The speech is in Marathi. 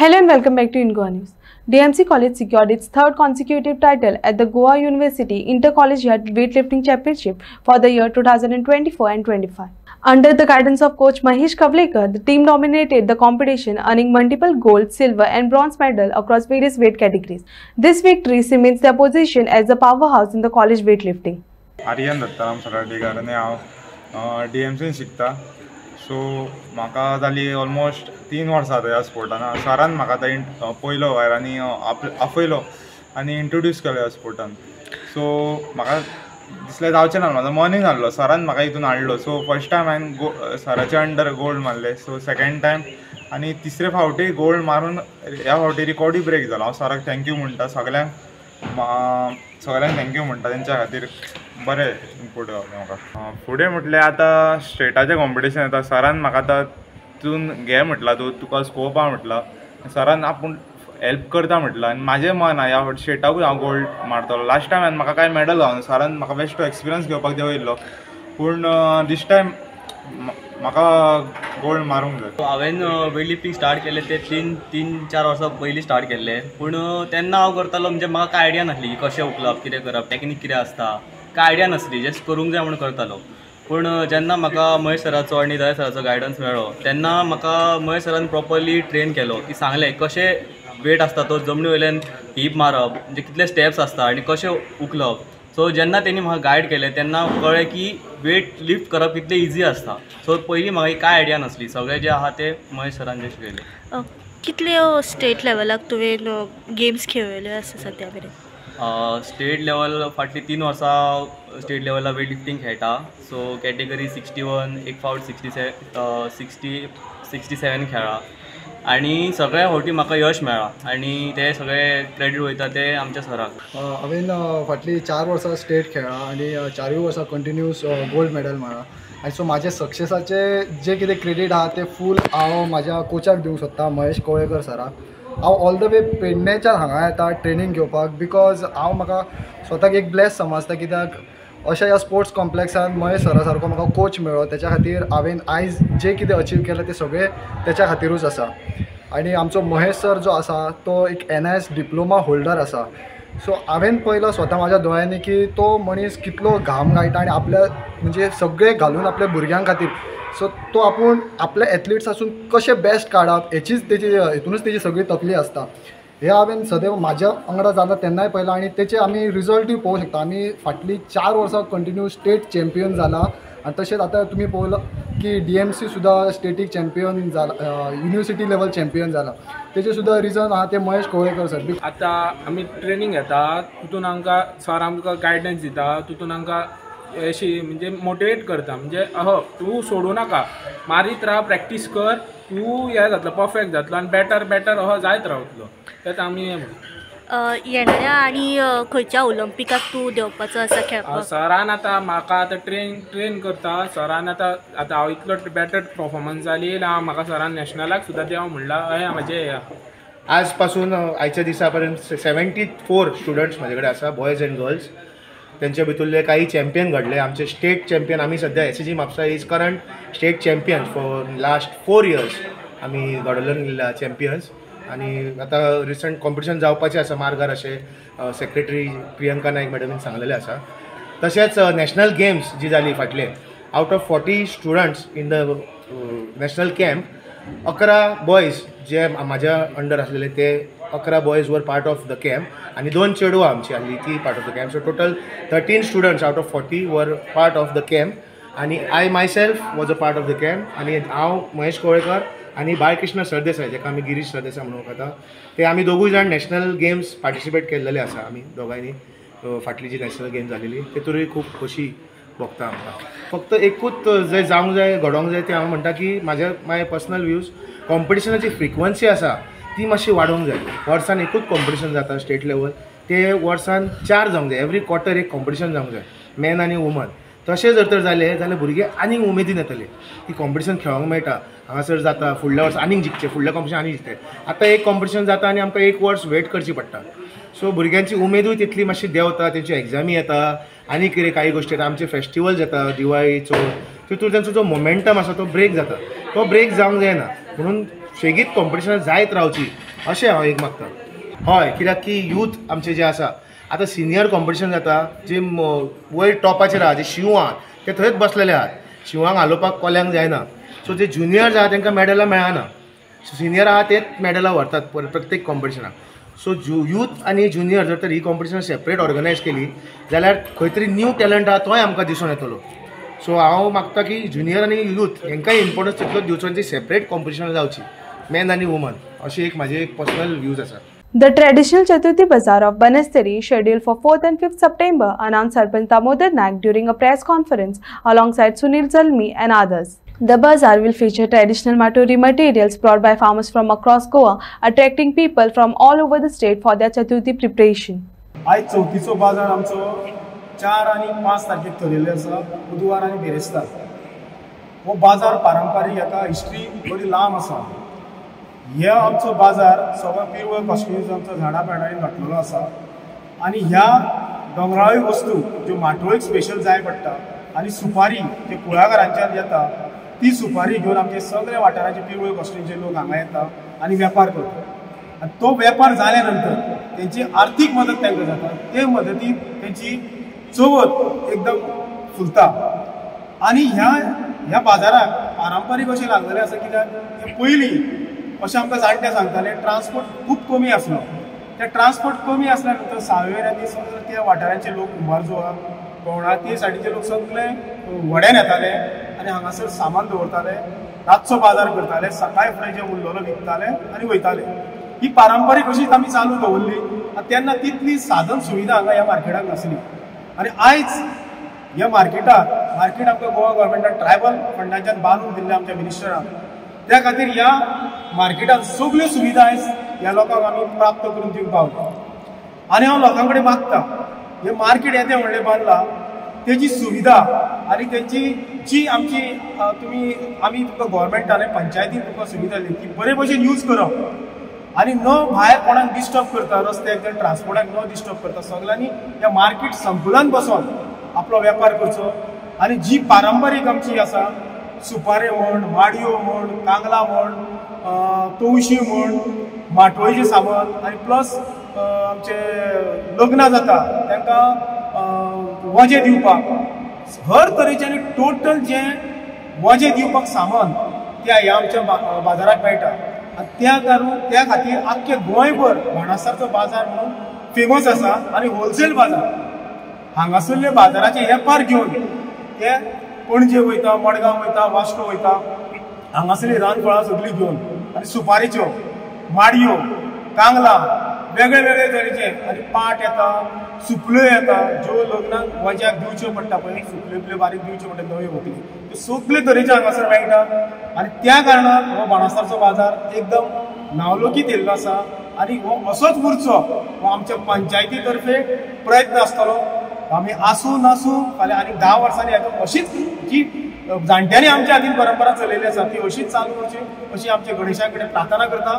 Hello and welcome back to INGOA News. DMC College secured its third consecutive title at the Goa University Intercollegiate Weightlifting Championship for the year 2024 and 25. Under the guidance of coach Mahesh Kavlekar, the team dominated the competition, earning multiple gold, silver and bronze medals across various weight categories. This victory cements their position as a powerhouse in the college weightlifting. Aryan Dattaram सराटीकार आनी हांव DMCन शिकता. सो म्हाका जाली ऑलमोस्ट 3 वर्सां ह्या स्पोर्टान. सरान म्हाका आतां पयलो भायर आनी आपयलो आनी इंट्रोड्यूस केलो ह्या स्पोर्टान. सो म्हाका दिसलें जावचें ना, म्हाजो मनूय नासलो. सरान म्हाका हितून हाडलो. सो फर्स्ट टायम हांवें सराच्या अंडर गोल्ड मारले. सो सेकंड टायम आनी तिसरे फावटी गोल्ड मारून ह्या फावटी रिकॉर्डूय ब्रेक जालो. हांव सराक थँक्यू म्हणटा, सगळ्यांक थँक्यू म्हणटा. तेंच्या खातीर बरें इम्पोर्ट गावलें म्हाका. फुडें म्हटल्यार आतां स्टेटाचें कॉम्पिटिशन येता. सरान म्हाका आतां तितून घे म्हटला, तुका स्कोप आहा म्हटला. सरान आपूण हेल्प करता म्हटलं आनी म्हाजें मन ह्या फावटी स्टेटाकूय हांव गोल्ड मारतलो. लास्ट टायम म्हाका कांय मेडल गावना. सरान म्हाका बेश्टो एक्सपिरियन्स घेवपाक देंवयल्लो, पूण दिस टायम म्हाका गोल्ड मारूंक जाय. हांवें वेटलिफ्टिंग स्टार्ट केलें ते 3-4 वर्सां पयलीं स्टार्ट केल्लें. पूण तेन्ना हांव करतालो म्हणजे म्हाका कांय आयडिया नासली की कशें उखलप, कितें करप, टॅक्नीक कितें आसता, कांय आयडिया नासली. जस्ट करूंक जाय म्हणून करतालो. पूण जेन्ना म्हाका महेश सराचो आनी दया सराचो गायडन्स मेळ्ळो तेन्ना म्हाका महेश सरान प्रॉपरली ट्रेन केलो की सांगलें कशें वेट आसता तो जमनी वयल्यान हीप मारप, म्हणजे कितले स्टेप्स आसता आनी कशें उखलप. सो जेन्ना तेणी म्हाका गायड केलें तेन्ना कळ्ळें की वेट लिफ्ट करप कितलें इजी आसता. सो पयलीं म्हाका कांय आयडिया नासली. सगळें जें आहा तें महेश सरान जें शिकयलें. कितले स्टेट लेवलाक तुवें गेम्स खेळ्ळ्यो आसा सद्या मेरेन? स्टेट लेवल फाटलीं 3 वर्सां स्टेट लेवला वेट लिफ्टिंग खेळटा. सो कॅटेगरी 61, एक फावट 67 खेळ्ळा आनी सगळ्या फावटी म्हाका यश मेळ्ळा आनी ते सगळे क्रेडीट वयता ते आमच्या सराक. हांवें फाटलीं 4 वर्सां स्टेट खेळ्ळा आनी 4 वर्सां कंटिन्यूस गोल्ड मेडल मेळ्ळा. आनी सो म्हाजे सक्सेसाचें जें कितें क्रेडीट आहा तें फूल हांव म्हाज्या कोचाक दिवंक सोदता, महेश कवळेकर सराक. हांव ऑल द वे पेडणेच्यान हांगा येता ट्रेनींग घेवपाक, बिकॉज हांव म्हाका स्वताक एक ब्लेस समजता, कित्याक अशा ह्या स्पोर्ट्स कॉम्प्लेक्सान महेश सरा सारको म्हाका कोच मेळ्ळो. तेच्या खातीर हांवें आयज जें कितें अचीव केलें तें सगळें तेच्या खातीरूच आसा. आनी आमचो महेश सर जो आसा तो एक NIS डिप्लोमा होल्डर आसा. सो हांवें पळयलो स्वता म्हाज्या दोळ्यांनी की तो मनीस कितलो घाम घालता आनी आपल्या म्हणजे सगळें घालून आपल्या भुरग्यां खातीर. सो तो आपूण आपल्या एथलीट्स आसून कशें बेस्ट काडप हेचीच हितूनच तेजी सगळी तकली आसता. हें हांवें सदैव म्हाज्या वांगडा जाता तेन्नाय पळयलां आनी तेचे आमी रिजल्टूय पळोवंक शकता. आमी फाटलीं 4 वर्सां कंटिन्यू स्टेट चॅम्पियन जाला आनी तशेंच आतां तुमी पळयलां की DMC सुद्दां स्टेटीक चॅम्पियन जाला, युनिवर्सिटी लेवल चॅम्पियन जाला. तेजें सुद्दां रिजन आहा ते महेश कवळेकर सर. आतां आमी ट्रेनींग घेता, तितून आमकां सर आमकां गायडन्स दिता, तितून आमकां अशी म्हणजे मोटिवेट करता, म्हणजे तूं सोडू नाका, मारीत राव, प्रॅक्टीस कर, तूं हें जातलो परफेक्ट जातलो आनी बेटर जायत रावतलो. तेच आमी येणाऱ्या आनी खंयच्या ऑलिंपिकाक तूं देंवपाचो आसा खेळपाक? सरान आतां म्हाका आतां ट्रेन करता. सरान आतां हांव इतलो बेटर परफॉर्मन्स जाली म्हाका सरान नॅशनलाक सुद्दां देंव म्हणलां. हय म्हाजें आज पासून आयच्या दिसा पर्यंत 74 स्टुडंट्स म्हाजे कडेन आसा, बॉयज एंड गर्ल्स. तेंचे भितरले काही चॅम्पियन घडले. आमचे स्टेट चॅम्पियन आमी सद्या SCG Mapusa is current state champions for last 4 years आमी घडोवन गेल्ल्या चॅम्पियन्स. आनी आतां रिसंट कॉम्पिटिशन जावपाचें आसा मार्गार अशें सेक्रेटरी प्रियंका नायक मॅडमीन सांगलेलें आसा. तशेंच नॅशनल गेम्स जी जाली फाटले, out of 40 students in the national camp 11 boys जे म्हाज्या अंडर आसलेले ते 11 boys were part of the camp आनी 2 चेडवां आमची आसली ती part of the camp. So total 13 students out of 40 वर पार्ट ऑफ द कॅम्प आनी I myself was a part of the camp. आनी हांव महेश कवळेकर आनी बाळकृष्ण सरदेसाय, जेका आमी गिरीश सरदेसाय म्हणून वळखता, ते आमी दोगूय जाण नॅशनल गेम्स पार्टिसिपेट केल्लेले आसा. आमी दोगांयनी फाटली जी नॅशनल गेम जालेली तेतूरय खूब खोशी भोगता आमकां. फक्त एकूच जें जावंक जाय, घडोवंक जाय, तें हांव म्हणटा की माय पर्सनल व्ह्यूज, कॉम्पिटिशनाची फ्रिक्वन्सी आसा ती मातशी वाडोवंक जाय. वर्सान एकूच कॉम्पिटिशन जाता स्टेट लेवल, ते वर्सान 4 जावंक जाय. एवरी क्वॉर्टर एक कॉम्पिटिशन जावंक जाय, मॅन आनी वुमन. तशें जर तर जालें जाल्यार भुरगे आनीक उमेदीन येतले की कॉम्पिटिशन खेळोंक मेळटा. हांगासर जाता फुडल्या वर्सा आनीक जिखचे, फुडल्या कॉम्पिटिशन आनीक जिखते. आतां एक कॉम्पिटिशन जाता आनी आमकां 1 वर्स वेट करची पडटा. सो भुरग्यांची उमेदूय तितली मातशी देंवता, तेंच्यो एग्जामी येता, आनी कितें काही गोश्टी येता, आमचे फेस्टिवल्स येता, दिवाळी, चवथ, तितून तांचो जो मोमेंटम आसा तो ब्रेक जाता. तो ब्रेक जावंक जायना म्हणून सेगीत कॉम्पिटिशनां जायत रावची अशें हांव एक मागता हय कित्याक की यूथ आमचे जे आसा आतां सिनियर कॉम्पिटिशन जाता जे वयर टॉपाचेर आहा जे शिव आहा ते थंयच बसलेले आहात शिवांक हालोवपाक कोल्यांक जायना सो जे जुनियर्स आहा तांकां मेडलां मेळना सो सिनियर आहा तेच मेडलां व्हरतात प्रत्येक कॉम्पिटिशनाक सो यूथ आनी जुनियर जर तर ही कॉम्पिटिशन सेपरेट ऑर्गनायज केली जाल्यार खंय तरी न्यू टॅलंट आहा तोय आमकां दिसून येतलो सो हांव मागता की जुनियर आनी यूथ हांकांय इम्पॉर्टन्स तितलोच दिवचो आनी ती सेपरेट कॉम्पिटिशन जावची मॅन आनी वुमन अशी एक म्हाजी एक पर्सनल व्यूज आसा. The traditional Chaturthi Bazaar of Banasteri scheduled for 4th and 5th September, announced Sarpanch Damodar Naik during a press conference alongside Sunil Zalmi and others. The bazaar will feature traditional Maturi materials brought by farmers from across Goa, attracting people from all over the state for their Chaturthi preparation. आज चौथीचो बाजार आमचो 4 आनी 5 तारखेक ठरयल्लो आसा बुधवार आनी बिरेस्तार. हो बाजार पारंपारीक हेका हिस्ट्री बरी लांब आसा. ह्या आमचो बाजार सगळो पिरवळ कॉस्ट्युम्स आमचो झाडां पेडांनी घातलेलो आसा आनी ह्या दोंगराळी वस्तू ज्यो माटोळीक स्पेशल जाय पडटा आनी सुपारी जे कुळागरांच्यान येता ती सुपारी घेवन आमचे सगळे वाठाराचे पिरवळ कॉस्ट्युमचे लोक हांगा येता आनी वेपार करता आनी तो वेपार जाल्या नंतर तेंची आर्थीक मदत तांकां जाता ते मदतीन तेंची चवथ एकदम फुलता आनी ह्या बाजाराक पारंपारीक अशें लागलेलें आसा कित्याक पयलीं अशें आमकां जाणटे सांगताले ट्रान्सपोर्ट खूब कमी आसलो ते ट्रान्सपोर्ट कमी आसल्या नंतर सावयवेऱ्यांनी सगळे त्या वाठारांचे लोक कुंभारजुवा कोवळा ते सायडीचे लोक सगळे व्हड्यान येताले आनी हांगासर सामान दवरताले रातचो बाजार करताले सकाळी फुडें जे उरलेलो विकताले आनी वयताले ही पारंपारीक अशीच आमी चालू दवरली तेन्ना तितली साधन सुविधा हांगा ह्या मार्केटाक नासली आनी आयज ह्या मार्केट आमकां गोवा गव्हर्मेंटान ट्रायबल फंडाच्यान बांदून दिल्ले आमच्या मिनिस्टरान त्या खातीर ह्या मार्केटात सगळ्यो सुविधा आयज ह्या लोकांक आमी प्राप्त करून दिवंक पावता आनी हांव लोकां कडेन मागता हे मार्केट येदें व्हडलें बांदलां तेजी सुविधा आनी तेची जी आमची आमी तुमकां गव्हर्मेंटान पंचायतीन तुमकां सुविधा दिली ती बरे भशेन यूज करप आनी न भायर कोणाक डिस्टर्ब करता रस्त्याक ट्रान्सपोर्टाक न डिस्टर्ब करता सगळ्यांनी ह्या मार्केट संकुलान बसोन आपलो वेपार करचो आनी जी पारंपारीक आमची आसा सुपारे म्हण माडयो म्हण कांगला म्हण तवशी म्हण माटोळीचें सामान आनी प्लस आमचे लग्न जाता तांकां वजें दिवपाक हर तरेचें आनी टोटल जें वजें दिवपाक सामान तें ह्या आमच्या बाजाराक मेळटा आनी त्या खातीर आख्खे गोंयभर बाणासारचो बाजार म्हणून फेमस आसा आनी होलसेल बाजार हांगासरले बाजाराचे वेपार घेवन ते पणजे वयता मडगांव वयता वास्को वयता हांगासरली रानफळां सगळीं घेवन आनी सुपारेच्यो माडयो कांगला वेगळे वेगळे तरेचे आनी पाट येता सुपल्यो येता ज्यो लग्नाक वज्याक दिवच्यो पडटा पळय सुपल्यो बारीक दिवच्यो पडटा नव्यो व्हंकली त्यो सगळे तरेचे हांगासर मेळटा आनी त्या कारणान हो बाणासारचो बाजार एकदम नावलौकीत येयल्लो आसा आनी हो असोच उरचो हो आमच्या पंचायती तर्फे प्रयत्न आसतलो आमी आसूं नासूं फाल्यां आनी 10 वर्सांनी अशीच जी जाणट्यांनी आमच्या हातीन परंपरा चलयली आसा ती अशीच चालू करची अशी आमच्या गणेशा कडेन प्रार्थना करता.